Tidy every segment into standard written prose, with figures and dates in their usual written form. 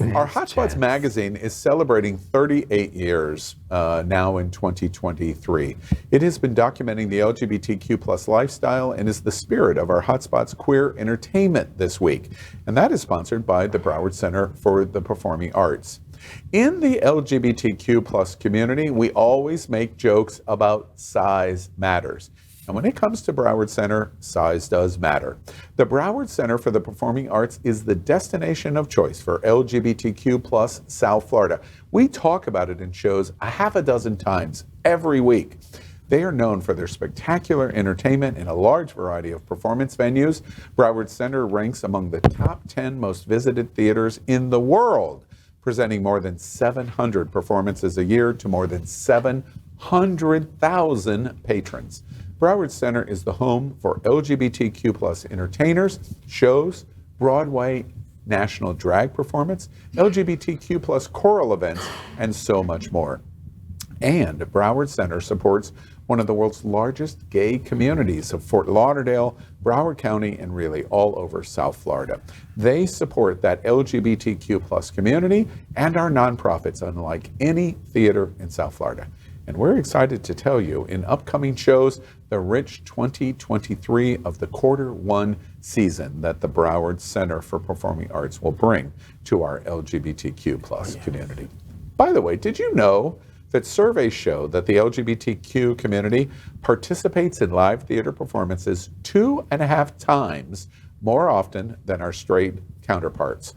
Our Hotspots magazine is celebrating 38 years now in 2023. It has been documenting the LGBTQ plus lifestyle and is the spirit of our Hotspots queer entertainment this week. And that is sponsored by the Broward Center for the Performing Arts. In the LGBTQ plus community, we always make jokes about size matters. And when it comes to Broward Center, size does matter. The Broward Center for the Performing Arts is the destination of choice for LGBTQ plus South Florida. We talk about it in shows a half a dozen times every week. They are known for their spectacular entertainment in a large variety of performance venues. Broward Center ranks among the top 10 most visited theaters in the world, presenting more than 700 performances a year to more than 700,000 patrons. Broward Center is the home for LGBTQ plus entertainers, shows, Broadway national drag performance, LGBTQ plus choral events, and so much more. And Broward Center supports one of the world's largest gay communities of Fort Lauderdale, Broward County, and really all over South Florida. They support that LGBTQ plus community and our nonprofits unlike any theater in South Florida. And we're excited to tell you in upcoming shows, the rich 2023 of the Q1 season that the Broward Center for Performing Arts will bring to our LGBTQ plus community. By the way, did you know that surveys show that the LGBTQ community participates in live theater performances 2.5 times more often than our straight counterparts?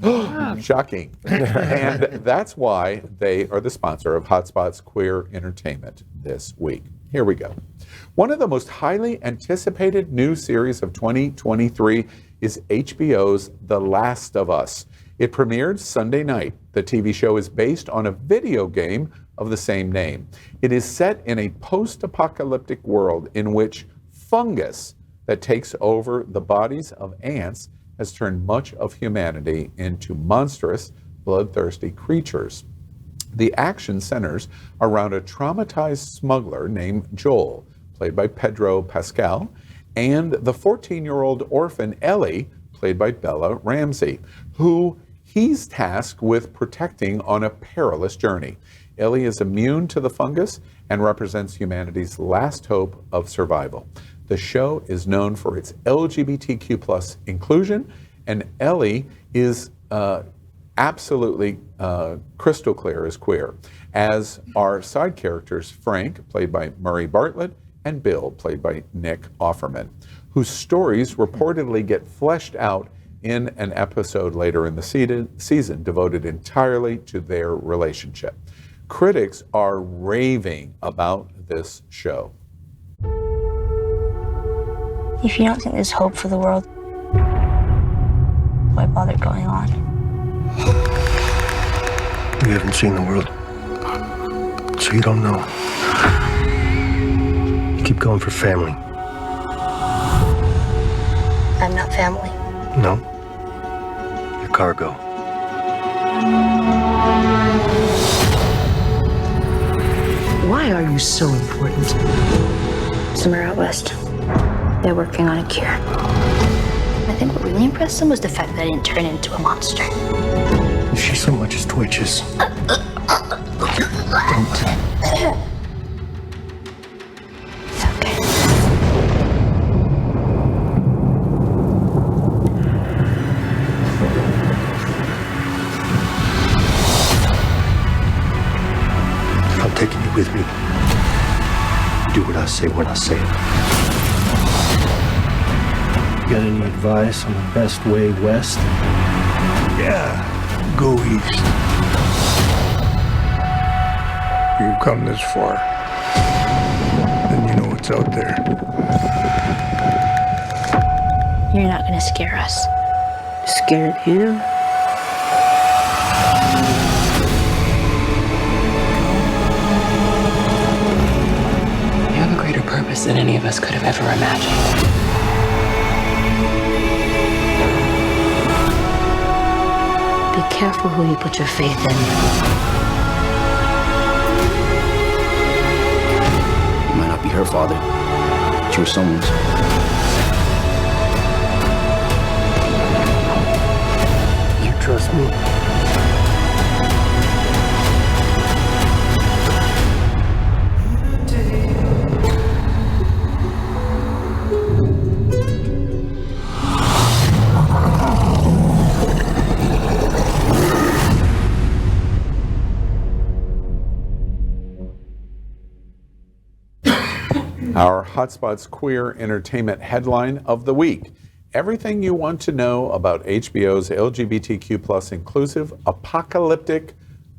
Shocking. And that's why they are the sponsor of Hotspot's Queer Entertainment this week. Here we go. One of the most highly anticipated new series of 2023 is HBO's The Last of Us. It premiered Sunday night. The TV show is based on a video game of the same name. It is set in a post-apocalyptic world in which fungus that takes over the bodies of ants has turned much of humanity into monstrous, bloodthirsty creatures. The action centers around a traumatized smuggler named Joel, played by Pedro Pascal, and the 14-year-old orphan Ellie, played by Bella Ramsey, who he's tasked with protecting on a perilous journey. Ellie is immune to the fungus and represents humanity's last hope of survival. The show is known for its LGBTQ plus inclusion, and Ellie is absolutely crystal clear as queer, as are side characters Frank, played by Murray Bartlett, and Bill, played by Nick Offerman, whose stories reportedly get fleshed out in an episode later in the season devoted entirely to their relationship. Critics are raving about this show. If you don't think there's hope for the world, why bother going on? You haven't seen the world, so you don't know. You keep going for family. I'm not family. No. You're cargo. Why are you so important? Somewhere out west, they're working on a cure. I think what really impressed them was the fact that I didn't turn into a monster. If she so much as twitches, don't. Okay. If I'm taking you with me, do what I say when I say it. Got any advice on the best way west? Yeah, go east. You've come this far, then you know what's out there. You're not gonna scare us. Scared him? You have a greater purpose than any of us could have ever imagined. Be careful who you put your faith in. You might not be her father, but you're someone's. You trust me? Our Hotspots Queer Entertainment headline of the week. Everything you want to know about HBO's LGBTQ plus inclusive apocalyptic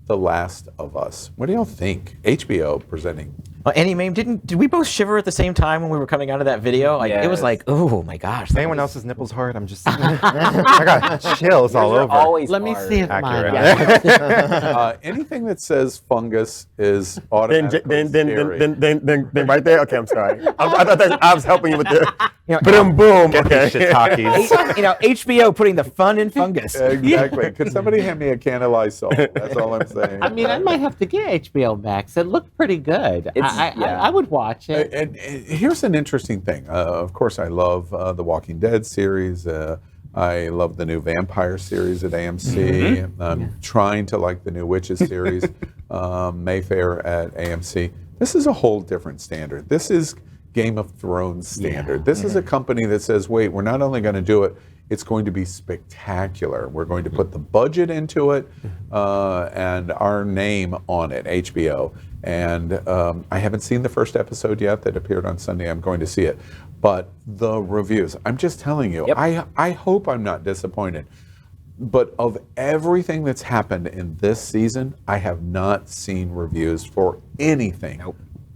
The Last of Us. What do y'all think? HBO presenting. Annie Mame, did we both shiver at the same time when we were coming out of that video? Like it was like, oh my gosh. Anyone else's nipples hard? I'm just I got chills all over. Always Let me hard. see if mine. Anything that says fungus is automatically scary. Then right there. Okay, I'm sorry. I thought that I was helping you with the. Boom. Get Okay. these shiitakes. HBO putting the fun in fungus. Exactly. Could somebody hand me a can of Lysol? That's all I'm saying. I mean, I might have to get HBO Max. It looked pretty good. I would watch it. And here's an interesting thing. Of course, I love the Walking Dead series. I love the new Vampire series at AMC. I'm trying to like the new Witches series, Mayfair at AMC. This is a whole different standard. This is Game of Thrones standard. This is a company that says, wait, we're not only going to do it, it's going to be spectacular. We're going to put the budget into it and our name on it, HBO. And I haven't seen the first episode yet that appeared on Sunday. I'm going to see it. But the reviews, I'm just telling you, I hope I'm not disappointed. But of everything that's happened in this season, I have not seen reviews for anything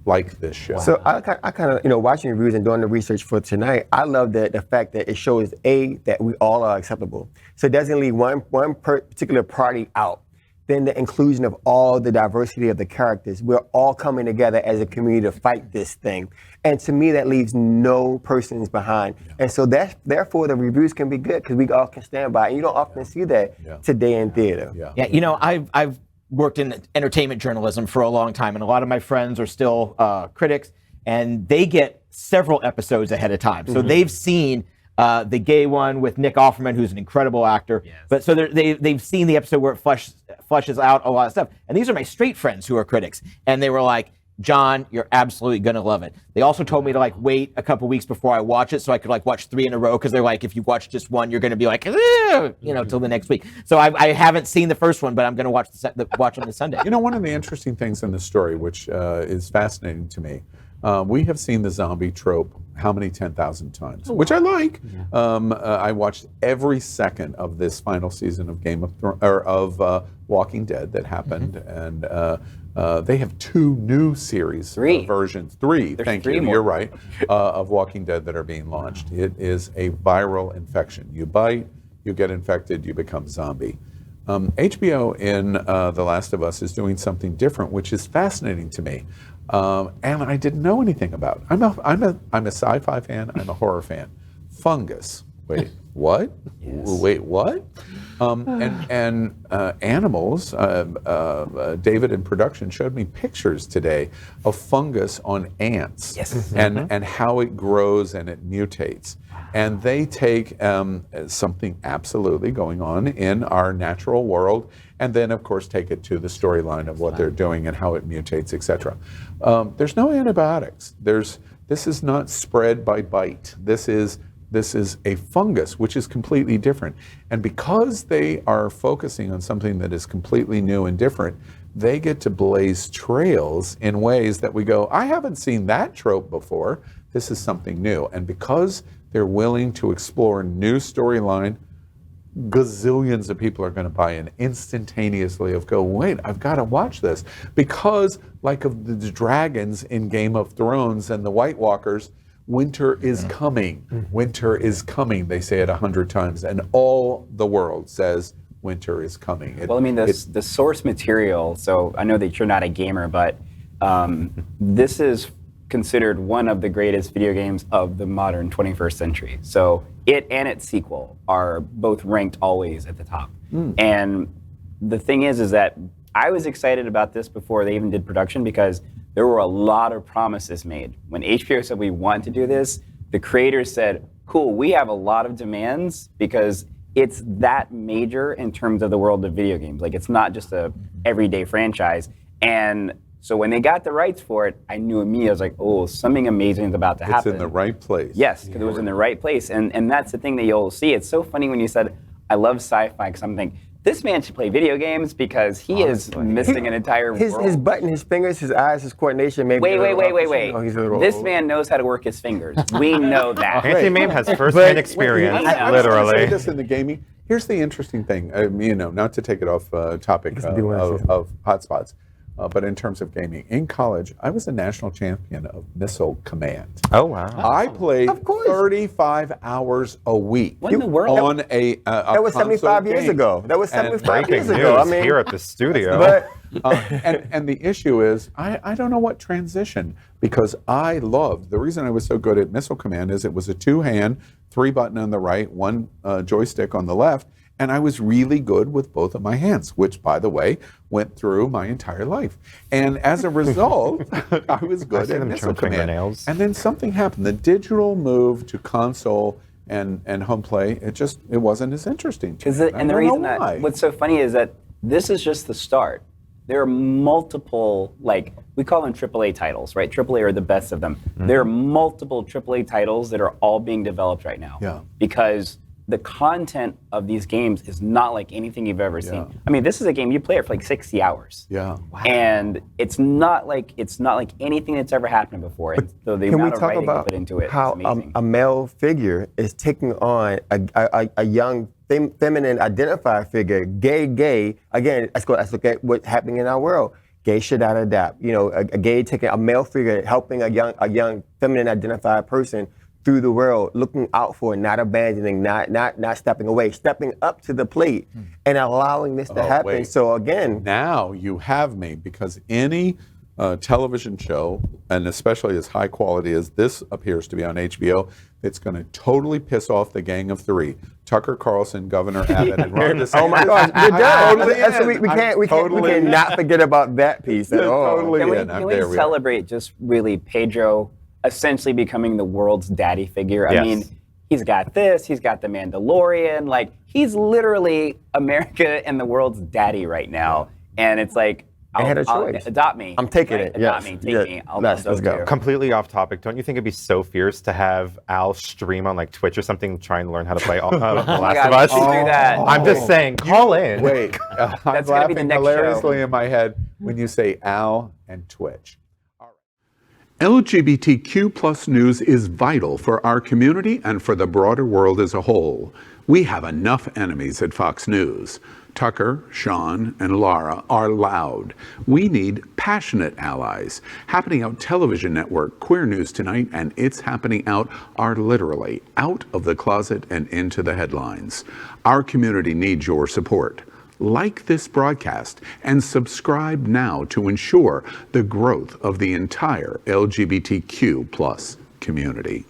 like this show. So I kind of, watching reviews and doing the research for tonight, I love the fact that it shows, that we all are acceptable. So it doesn't leave one particular party out. Then the inclusion of all the diversity of the characters. We're all coming together as a community to fight this thing. And to me, that leaves no persons behind. And so therefore the reviews can be good because we all can stand by. And you don't often see that today in theater. I've worked in entertainment journalism for a long time, and a lot of my friends are still critics, and they get several episodes ahead of time. So they've seen the gay one with Nick Offerman, who's an incredible actor. But so they've seen the episode where it flushes out a lot of stuff. And these are my straight friends who are critics, and they were like, John, you're absolutely going to love it. They also told me to wait a couple weeks before I watch it so I could watch 3 in a row, because they're like, if you watch just one, you're going to be like, till the next week. So I haven't seen the first one, but I'm going to watch on the Sunday. One of the interesting things in the story, which is fascinating to me, we have seen the zombie trope how many 10,000 times, which I like. I watched every second of this final season of Walking Dead that happened, and they have 2 new series versions. 3. Thank you. You're right. Of Walking Dead that are being launched. It is a viral infection. You bite, you get infected, you become zombie. HBO in The Last of Us is doing something different, which is fascinating to me. And I didn't know anything about. I'm a sci-fi fan. I'm a horror fan. Fungus. Wait, what? Wait, what? And animals. David in production showed me pictures today of fungus on ants. And how it grows and it mutates. And they take something absolutely going on in our natural world, and then of course take it to the storyline of what they're doing and how it mutates, etc. There's no antibiotics. This is not spread by bite. This is a fungus, which is completely different. And because they are focusing on something that is completely new and different, they get to blaze trails in ways that we go, I haven't seen that trope before. This is something new. And because they're willing to explore new storyline, gazillions of people are going to buy in instantaneously wait, I've got to watch this. Because like of the dragons in Game of Thrones and the White Walkers, winter is coming. Winter is coming. They say it 100 times. And all the world says winter is coming. The source material, so I know that you're not a gamer, but this is considered one of the greatest video games of the modern 21st century. So it and its sequel are both ranked always at the top. And the thing is that I was excited about this before they even did production, because there were a lot of promises made. When HBO said we want to do this, the creators said, cool, we have a lot of demands because it's that major in terms of the world of video games. It's not just a everyday franchise. And so when they got the rights for it, I knew immediately, I was like, oh, something amazing is about to happen. It's in the right place. Yes, because it was in the right place. And that's the thing that you'll see. It's so funny when you said, I love sci-fi, because I'm thinking, this man should play video games because he is missing an entire world. His button, his fingers, his eyes, his coordination. Maybe Wait. He's a little This old. man knows how to work his fingers. We know that. Anthony Mame has first-hand experience, I literally. say this in the gaming. Here's the interesting thing. Not to take it off topic of hotspots, but in terms of gaming, in college, I was a national champion of Missile Command. Oh, wow. I played 35 hours a week. What in the world? On a That was 75 years ago. That was 75 years ago. I mean, here at the studio. But and the issue is, I don't know what transition, because I loved, the reason I was so good at Missile Command is it was a 2-hand, 3-button on the right, 1 joystick on the left, and I was really good with both of my hands, which, by the way, went through my entire life. And as a result, I was good at Missile Command. And then something happened. The digital move to console and home play, it wasn't as interesting to me. And the reason that, what's so funny is that this is just the start. There are multiple, we call them AAA titles, right? AAA are the best of them. There are multiple AAA titles that are all being developed right now. Yeah. Because the content of these games is not like anything you've ever seen. I mean, this is a game you play it for 60 hours. Yeah. Wow. And it's not like anything that's ever happened before. So the amount of writing they put into it is amazing. A male figure is taking on a young feminine identified figure, gay. Again, let's look at what's happening in our world. Gay should not adapt. A gay taking a male figure, helping a young feminine identified person through the world, looking out for it, not abandoning, not stepping away, stepping up to the plate and allowing this to happen. Wait. So again, now you have me, because any television show, and especially as high quality as this appears to be on HBO, it's going to totally piss off the Gang of Three: Tucker Carlson, Governor Abbott, and Ron DeSantis. Oh my gosh, we cannot forget about that piece at all. Can we celebrate just really Pedro essentially becoming the world's daddy figure? I mean, he's got this, he's got the Mandalorian, he's literally America and the world's daddy right now. And it's like, I had a choice. Adopt me. I'm taking it. Adopt me, take me. Let's go. Completely off topic. Don't you think it'd be so fierce to have Al stream on Twitch or something, trying to learn how to play The Last of Us? Do that. I'm just saying, call in. Wait, I'm gonna be the laughing next hilariously show. in my head when you say Al and Twitch. LGBTQ plus news is vital for our community and for the broader world as a whole. We have enough enemies at Fox News. Tucker, Sean, and Lara are loud. We need passionate allies. Happening Out Television Network, Queer News Tonight, and It's Happening Out are literally out of the closet and into the headlines. Our community needs your support. Like this broadcast and subscribe now to ensure the growth of the entire LGBTQ plus community.